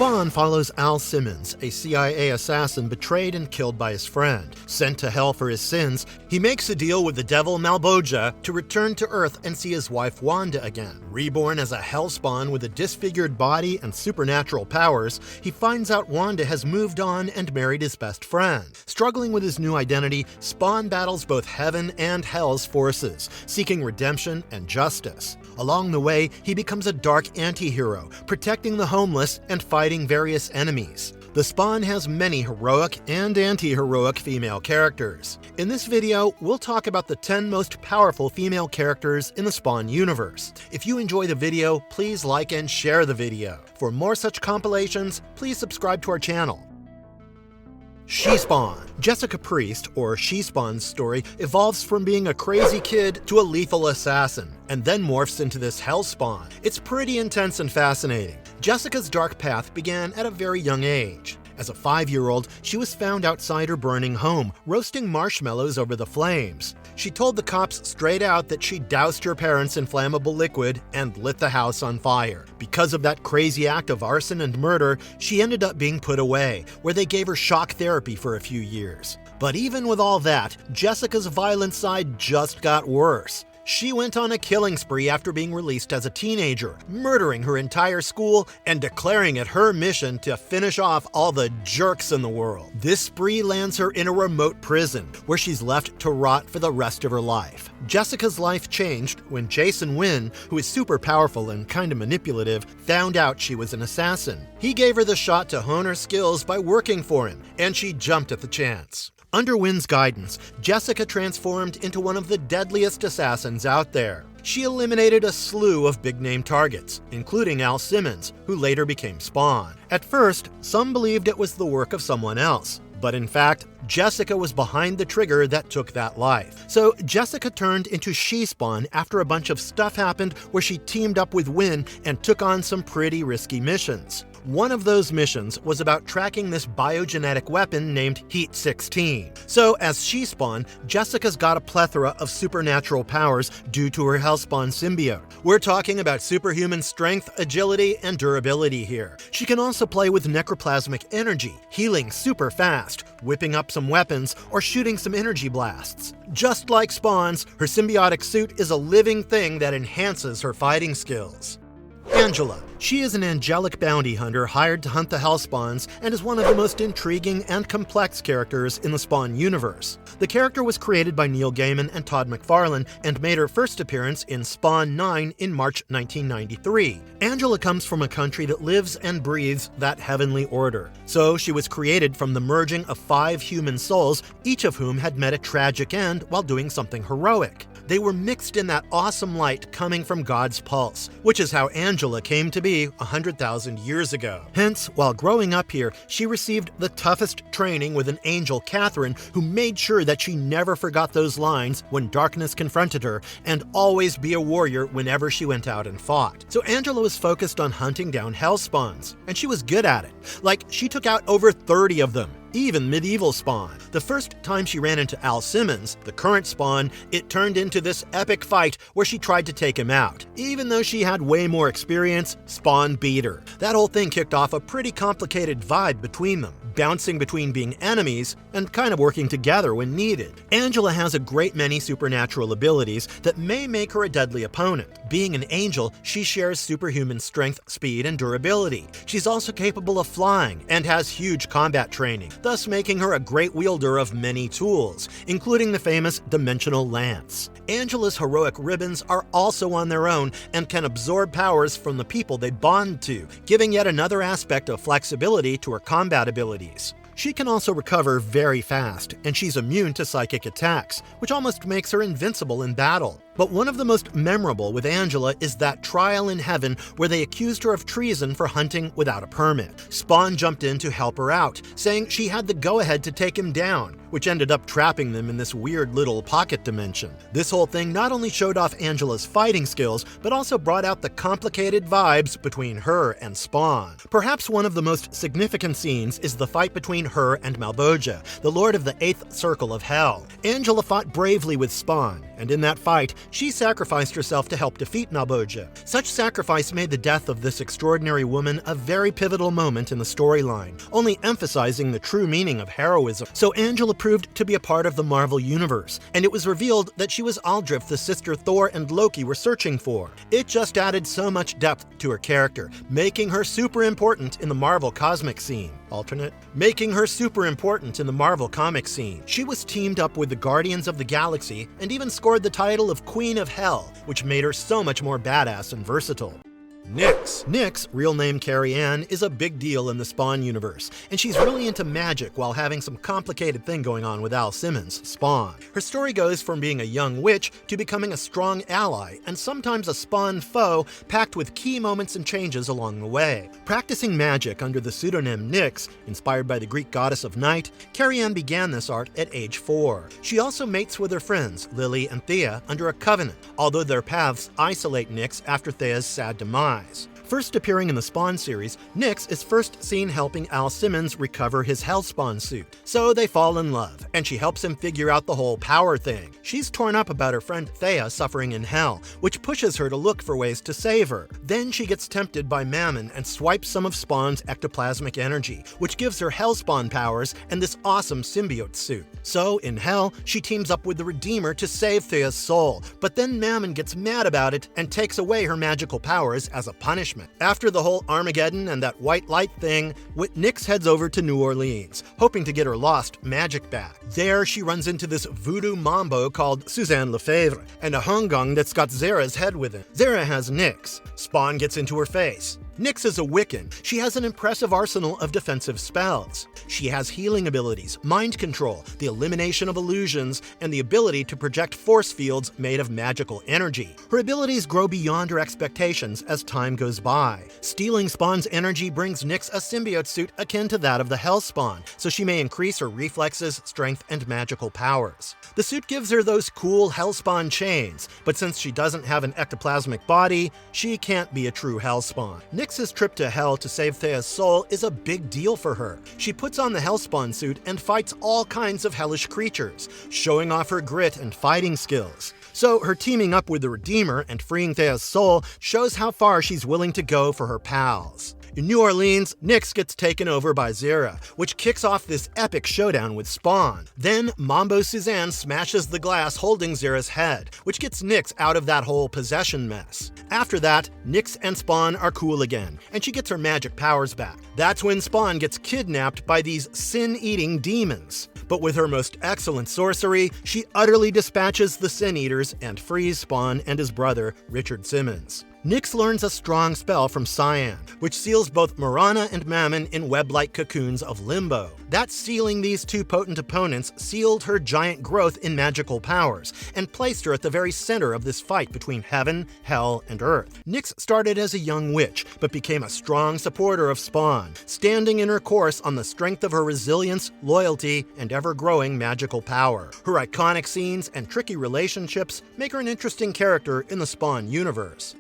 Spawn follows Al Simmons, a CIA assassin betrayed and killed by his friend. Sent to hell for his sins, he makes a deal with the devil Malboja to return to Earth and see his wife Wanda again. Reborn as a hellspawn with a disfigured body and supernatural powers, he finds out Wanda has moved on and married his best friend. Struggling with his new identity, Spawn battles both heaven and hell's forces, seeking redemption and justice. Along the way, he becomes a dark anti-hero, protecting the homeless and fighting various enemies. The Spawn has many heroic and anti-heroic female characters. In this video, we'll talk about the 10 most powerful female characters in the Spawn universe. If you enjoy the video, please like and share the video. For more such compilations, please subscribe to our channel. She-Spawn. Jessica Priest, or She-Spawn's story, evolves from being a crazy kid to a lethal assassin, and then morphs into this Hellspawn. It's pretty intense and fascinating. Jessica's dark path began at a very young age. As a 5-year-old, she was found outside her burning home, roasting marshmallows over the flames. She told the cops straight out that she doused her parents in flammable liquid and lit the house on fire. Because of that crazy act of arson and murder, she ended up being put away, where they gave her shock therapy for a few years. But even with all that, Jessica's violent side just got worse. She went on a killing spree after being released as a teenager, murdering her entire school and declaring it her mission to finish off all the jerks in the world. This spree lands her in a remote prison, where she's left to rot for the rest of her life. Jessica's life changed when Jason Wynn, who is super powerful and kinda manipulative, found out she was an assassin. He gave her the shot to hone her skills by working for him, and she jumped at the chance. Under Wynn's guidance, Jessica transformed into one of the deadliest assassins out there. She eliminated a slew of big-name targets, including Al Simmons, who later became Spawn. At first, some believed it was the work of someone else, but in fact, Jessica was behind the trigger that took that life. So Jessica turned into She-Spawn after a bunch of stuff happened where she teamed up with Wynn and took on some pretty risky missions. One of those missions was about tracking this biogenetic weapon named Heat-16. So as She-Spawn, Jessica's got a plethora of supernatural powers due to her Hellspawn symbiote. We're talking about superhuman strength, agility, and durability here. She can also play with necroplasmic energy, healing super fast, whipping up some weapons, or shooting some energy blasts. Just like Spawn's, her symbiotic suit is a living thing that enhances her fighting skills. Angela. She is an angelic bounty hunter hired to hunt the Hellspawns and is one of the most intriguing and complex characters in the Spawn universe. The character was created by Neil Gaiman and Todd McFarlane and made her first appearance in Spawn 9 in March 1993. Angela comes from a country that lives and breathes that heavenly order. So she was created from the merging of 5 human souls, each of whom had met a tragic end while doing something heroic. They were mixed in that awesome light coming from God's pulse, which is how Angela came to be 100,000 years ago. Hence, while growing up here, she received the toughest training with an angel, Catherine, who made sure that she never forgot those lines when darkness confronted her, and always be a warrior whenever she went out and fought. So Angela was focused on hunting down Hellspawns, and she was good at it. Like, she took out over 30 of them. Even medieval Spawn. The first time she ran into Al Simmons, the current Spawn, it turned into this epic fight where she tried to take him out. Even though she had way more experience, Spawn beat her. That whole thing kicked off a pretty complicated vibe between them, bouncing between being enemies and kind of working together when needed. Angela has a great many supernatural abilities that may make her a deadly opponent. Being an angel, she shares superhuman strength, speed, and durability. She's also capable of flying and has huge combat training, thus making her a great wielder of many tools, including the famous dimensional lance. Angela's heroic ribbons are also on their own and can absorb powers from the people they bond to, giving yet another aspect of flexibility to her combat abilities. She can also recover very fast, and she's immune to psychic attacks, which almost makes her invincible in battle. But one of the most memorable with Angela is that trial in heaven where they accused her of treason for hunting without a permit. Spawn jumped in to help her out, saying she had the go-ahead to take him down, which ended up trapping them in this weird little pocket dimension. This whole thing not only showed off Angela's fighting skills, but also brought out the complicated vibes between her and Spawn. Perhaps one of the most significant scenes is the fight between her and Malboja, the Lord of the 8th Circle of Hell. Angela fought bravely with Spawn, and in that fight, she sacrificed herself to help defeat Naboja. Such sacrifice made the death of this extraordinary woman a very pivotal moment in the storyline, only emphasizing the true meaning of heroism. So Angela proved to be a part of the Marvel Universe, and it was revealed that she was Aldrich, the sister Thor and Loki were searching for. It just added so much depth to her character, making her super important in the Marvel cosmic scene. Making her super important in the Marvel comic scene. She was teamed up with the Guardians of the Galaxy and even scored the title of Queen of Hell, which made her so much more badass and versatile. Nyx. Nyx, real name Carrie Ann, is a big deal in the Spawn universe, and she's really into magic while having some complicated thing going on with Al Simmons, Spawn. Her story goes from being a young witch to becoming a strong ally, and sometimes a Spawn foe, packed with key moments and changes along the way. Practicing magic under the pseudonym Nyx, inspired by the Greek goddess of night, Carrie Ann began this art at age 4. She also mates with her friends, Lily and Thea, under a covenant, although their paths isolate Nyx after Thea's sad demise. First appearing in the Spawn series, Nyx is first seen helping Al Simmons recover his Hellspawn suit. So they fall in love, and she helps him figure out the whole power thing. She's torn up about her friend Thea suffering in hell, which pushes her to look for ways to save her. Then she gets tempted by Mammon and swipes some of Spawn's ectoplasmic energy, which gives her Hellspawn powers and this awesome symbiote suit. So, in hell, she teams up with the Redeemer to save Thea's soul, but then Mammon gets mad about it and takes away her magical powers as a punishment. After the whole Armageddon and that white light thing, Nyx heads over to New Orleans, hoping to get her lost magic back. There, she runs into this voodoo mambo called Suzanne Lefebvre, and a Hongong that's got Zara's head with it. Zara has Nyx. Spawn gets into her face. Nyx is a Wiccan. She has an impressive arsenal of defensive spells. She has healing abilities, mind control, the elimination of illusions, and the ability to project force fields made of magical energy. Her abilities grow beyond her expectations as time goes by. Stealing Spawn's energy brings Nyx a symbiote suit akin to that of the Hellspawn, so she may increase her reflexes, strength, and magical powers. The suit gives her those cool Hellspawn chains, but since she doesn't have an ectoplasmic body, she can't be a true Hellspawn. Nyx's trip to Hell to save Thea's soul is a big deal for her. She puts on the Hellspawn suit and fights all kinds of hellish creatures, showing off her grit and fighting skills. So her teaming up with the Redeemer and freeing Thea's soul shows how far she's willing to go for her pals. In New Orleans, Nyx gets taken over by Zara, which kicks off this epic showdown with Spawn. Then Mambo Suzanne smashes the glass holding Zara's head, which gets Nyx out of that whole possession mess. After that, Nyx and Spawn are cool again, and she gets her magic powers back. That's when Spawn gets kidnapped by these sin-eating demons. But with her most excellent sorcery, she utterly dispatches the Sin Eaters and frees Spawn and his brother, Richard Simmons. Nyx learns a strong spell from Cyan, which seals both Morana and Mammon in web-like cocoons of limbo. That sealing these two potent opponents sealed her giant growth in magical powers, and placed her at the very center of this fight between heaven, hell, and earth. Nyx started as a young witch, but became a strong supporter of Spawn, standing in her course on the strength of her resilience, loyalty, and ever-growing magical power. Her iconic scenes and tricky relationships make her an interesting character in the Spawn universe.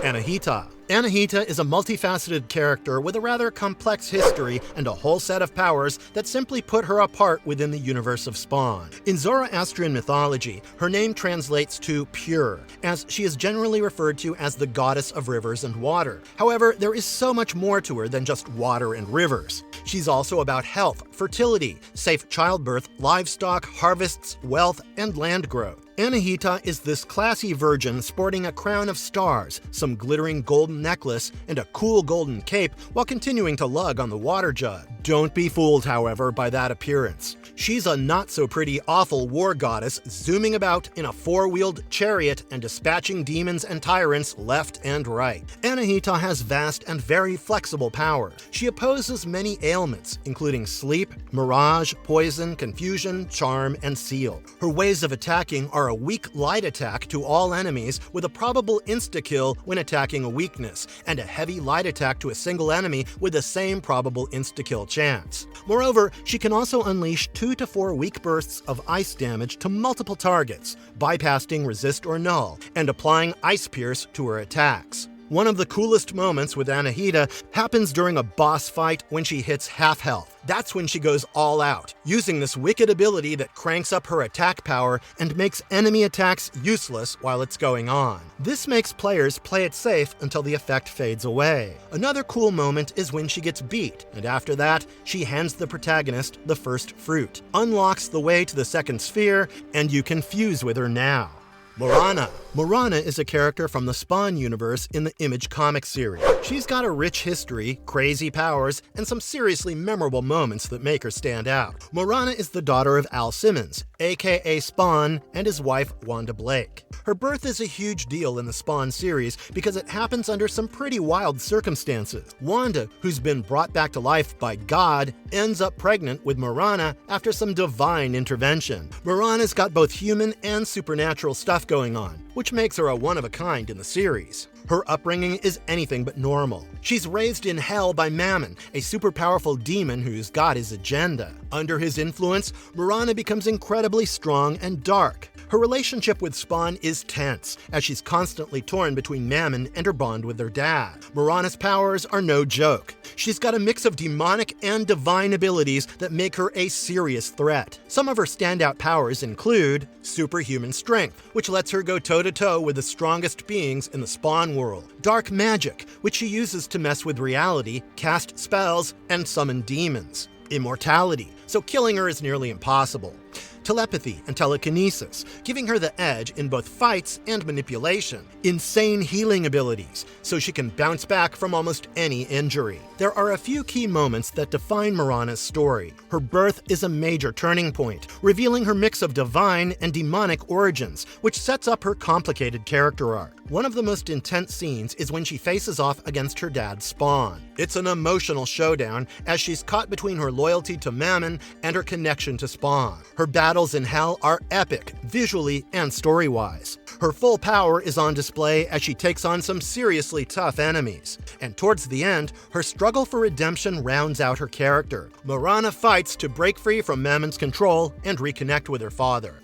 Anahita. Anahita is a multifaceted character with a rather complex history and a whole set of powers that simply put her apart within the universe of Spawn. In Zoroastrian mythology, her name translates to pure, as she is generally referred to as the goddess of rivers and water. However, there is so much more to her than just water and rivers. She's also about health, fertility, safe childbirth, livestock, harvests, wealth, and land growth. Anahita is this classy virgin sporting a crown of stars, some glittering golden necklace, and a cool golden cape while continuing to lug on the water jug. Don't be fooled, however, by that appearance. She's a not-so-pretty awful war goddess zooming about in a four-wheeled chariot and dispatching demons and tyrants left and right. Anahita has vast and very flexible power. She opposes many ailments, including sleep, mirage, poison, confusion, charm, and seal. Her ways of attacking are a weak light attack to all enemies with a probable insta-kill when attacking a weakness, and a heavy light attack to a single enemy with the same probable insta-kill chance. Moreover, she can also unleash 2 to 4 weak bursts of ice damage to multiple targets, bypassing resist or null, and applying Ice Pierce to her attacks. One of the coolest moments with Anahita happens during a boss fight when she hits half health. That's when she goes all out, using this wicked ability that cranks up her attack power and makes enemy attacks useless while it's going on. This makes players play it safe until the effect fades away. Another cool moment is when she gets beat, and after that, she hands the protagonist the first fruit, unlocks the way to the second sphere, and you can fuse with her now. Morana. Morana is a character from the Spawn universe in the Image comic series. She's got a rich history, crazy powers, and some seriously memorable moments that make her stand out. Morana is the daughter of Al Simmons, aka Spawn, and his wife Wanda Blake. Her birth is a huge deal in the Spawn series because it happens under some pretty wild circumstances. Wanda, who's been brought back to life by God, ends up pregnant with Morana after some divine intervention. Morana's got both human and supernatural stuff going on, which makes her a one-of-a-kind in the series. Her upbringing is anything but normal. She's raised in hell by Mammon, a super powerful demon who's got his agenda. Under his influence, Morana becomes incredibly strong and dark. Her relationship with Spawn is tense, as she's constantly torn between Mammon and her bond with her dad. Morana's powers are no joke. She's got a mix of demonic and divine abilities that make her a serious threat. Some of her standout powers include superhuman strength, which lets her go toe-to-toe with the strongest beings in the Spawn world. Dark magic, which she uses to mess with reality, cast spells, and summon demons. Immortality, so killing her is nearly impossible. Telepathy and telekinesis, giving her the edge in both fights and manipulation. Insane healing abilities, so she can bounce back from almost any injury. There are a few key moments that define Morana's story. Her birth is a major turning point, revealing her mix of divine and demonic origins, which sets up her complicated character arc. One of the most intense scenes is when she faces off against her dad, Spawn. It's an emotional showdown as she's caught between her loyalty to Mammon and her connection to Spawn. Her battles in hell are epic, visually and story-wise. Her full power is on display as she takes on some seriously tough enemies. And towards the end, her struggle for redemption rounds out her character. Morana fights to break free from Mammon's control and reconnect with her father.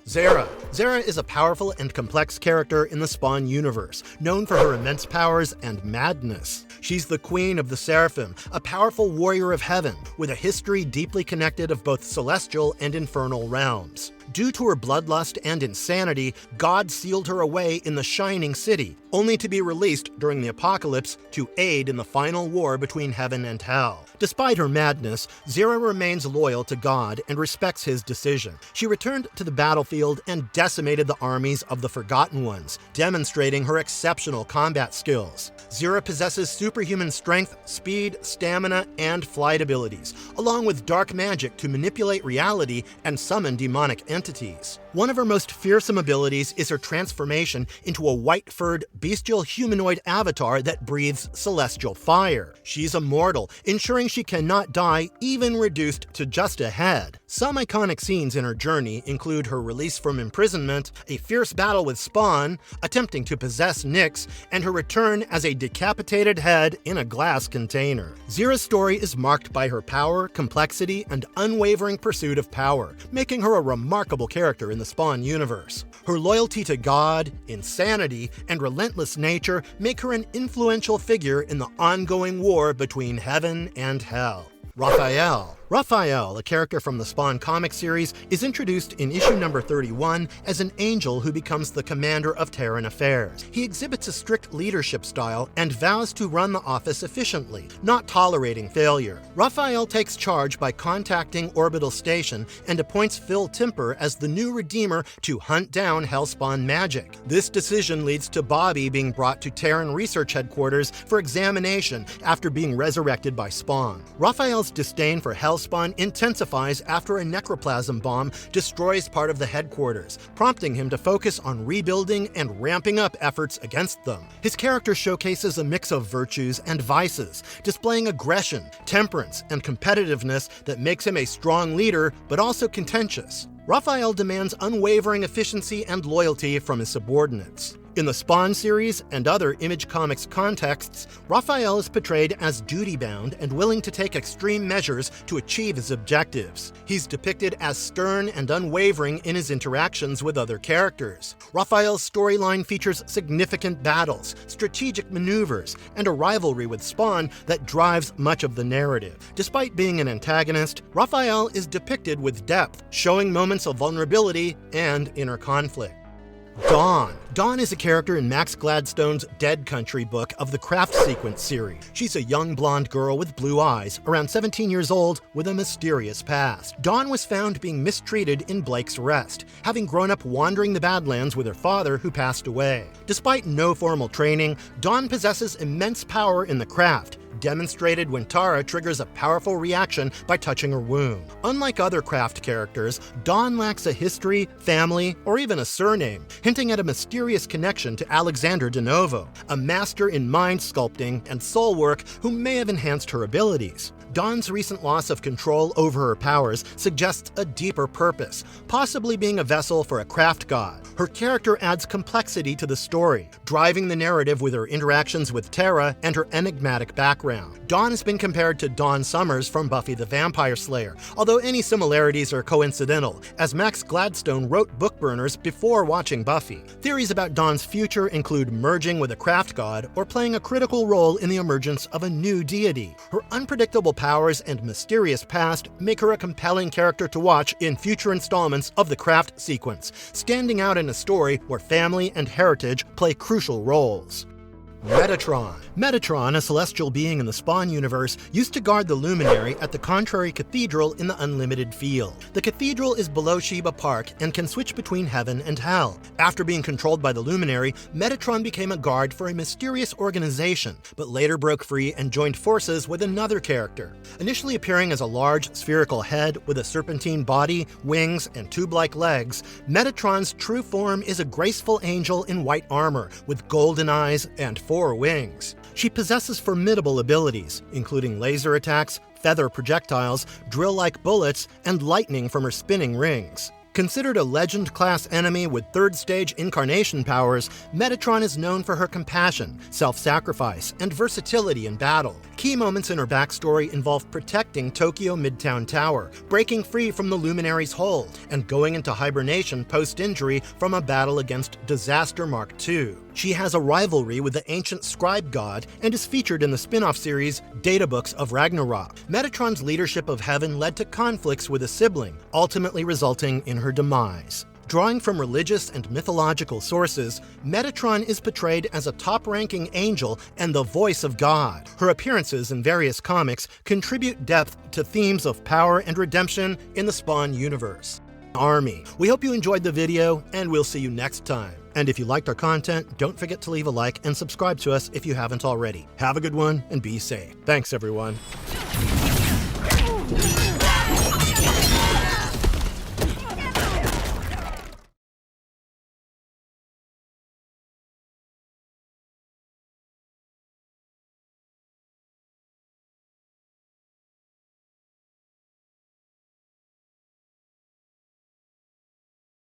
Zara. Zara is a powerful and complex character in the Spawn universe, known for her immense powers and madness. She's the queen of the Seraphim, a powerful warrior of heaven, with a history deeply connected of both celestial and infernal realms. Due to her bloodlust and insanity, God sealed her away in the Shining City, only to be released during the apocalypse to aid in the final war between heaven and hell. Despite her madness, Zara remains loyal to God and respects his decision. She returned to the battlefield and decimated the armies of the Forgotten Ones, demonstrating her exceptional combat skills. Zara possesses superhuman strength, speed, stamina, and flight abilities, along with dark magic to manipulate reality and summon demonic entities. One of her most fearsome abilities is her transformation into a white-furred, bestial humanoid avatar that breathes celestial fire. She's immortal, ensuring she cannot die, even reduced to just a head. Some iconic scenes in her journey include her release from imprisonment, a fierce battle with Spawn, attempting to possess Nyx, and her return as a decapitated head in a glass container. Zara's story is marked by her power, complexity, and unwavering pursuit of power, making her a remarkable character in the Spawn universe. Her loyalty to God, insanity, and relentless nature make her an influential figure in the ongoing war between heaven and hell. Raphael. Raphael, a character from the Spawn comic series, is introduced in issue number 31 as an angel who becomes the commander of Terran affairs. He exhibits a strict leadership style and vows to run the office efficiently, not tolerating failure. Raphael takes charge by contacting Orbital Station and appoints Phil Timper as the new Redeemer to hunt down Hellspawn magic. This decision leads to Bobby being brought to Terran Research Headquarters for examination after being resurrected by Spawn. Raphael's disdain for Hellspawn intensifies after a necroplasm bomb destroys part of the headquarters, prompting him to focus on rebuilding and ramping up efforts against them. His character showcases a mix of virtues and vices, displaying aggression, temperance, and competitiveness that makes him a strong leader, but also contentious. Raphael demands unwavering efficiency and loyalty from his subordinates. In the Spawn series and other Image Comics contexts, Raphael is portrayed as duty-bound and willing to take extreme measures to achieve his objectives. He's depicted as stern and unwavering in his interactions with other characters. Raphael's storyline features significant battles, strategic maneuvers, and a rivalry with Spawn that drives much of the narrative. Despite being an antagonist, Raphael is depicted with depth, showing moments of vulnerability and inner conflict. Dawn. Dawn is a character in Max Gladstone's Dead Country book of the Craft Sequence series. She's a young blonde girl with blue eyes, around 17 years old, with a mysterious past. Dawn was found being mistreated in Blake's Rest, having grown up wandering the Badlands with her father who passed away. Despite no formal training, Dawn possesses immense power in the craft, demonstrated when Tara triggers a powerful reaction by touching her wound. Unlike other craft characters, Dawn lacks a history, family, or even a surname, hinting at a mysterious connection to Alexander de Novo, a master in mind sculpting and soul work who may have enhanced her abilities. Dawn's recent loss of control over her powers suggests a deeper purpose, possibly being a vessel for a craft god. Her character adds complexity to the story, driving the narrative with her interactions with Tara and her enigmatic background. Dawn has been compared to Dawn Summers from Buffy the Vampire Slayer, although any similarities are coincidental, as Max Gladstone wrote Bookburners before watching Buffy. Theories about Dawn's future include merging with a craft god or playing a critical role in the emergence of a new deity. Her unpredictable powers and mysterious past make her a compelling character to watch in future installments of the Craft Sequence, standing out in a story where family and heritage play crucial roles. Metatron. Metatron, a celestial being in the Spawn universe, used to guard the Luminary at the Contrary Cathedral in the Unlimited Field. The cathedral is below Sheba Park and can switch between heaven and hell. After being controlled by the Luminary, Metatron became a guard for a mysterious organization, but later broke free and joined forces with another character. Initially appearing as a large, spherical head with a serpentine body, wings, and tube-like legs, Metatron's true form is a graceful angel in white armor with golden eyes and 4 wings. She possesses formidable abilities, including laser attacks, feather projectiles, drill-like bullets, and lightning from her spinning rings. Considered a legend-class enemy with third-stage incarnation powers, Metatron is known for her compassion, self-sacrifice, and versatility in battle. Key moments in her backstory involve protecting Tokyo Midtown Tower, breaking free from the Luminary's hold, and going into hibernation post-injury from a battle against Disaster Mark II. She has a rivalry with the ancient scribe god and is featured in the spin-off series Databooks of Ragnarok. Metatron's leadership of heaven led to conflicts with a sibling, ultimately resulting in her demise. Drawing from religious and mythological sources, Metatron is portrayed as a top-ranking angel and the voice of God. Her appearances in various comics contribute depth to themes of power and redemption in the Spawn universe. Army. We hope you enjoyed the video, and we'll see you next time. And if you liked our content, don't forget to leave a like and subscribe to us if you haven't already. Have a good one and be safe. Thanks, everyone.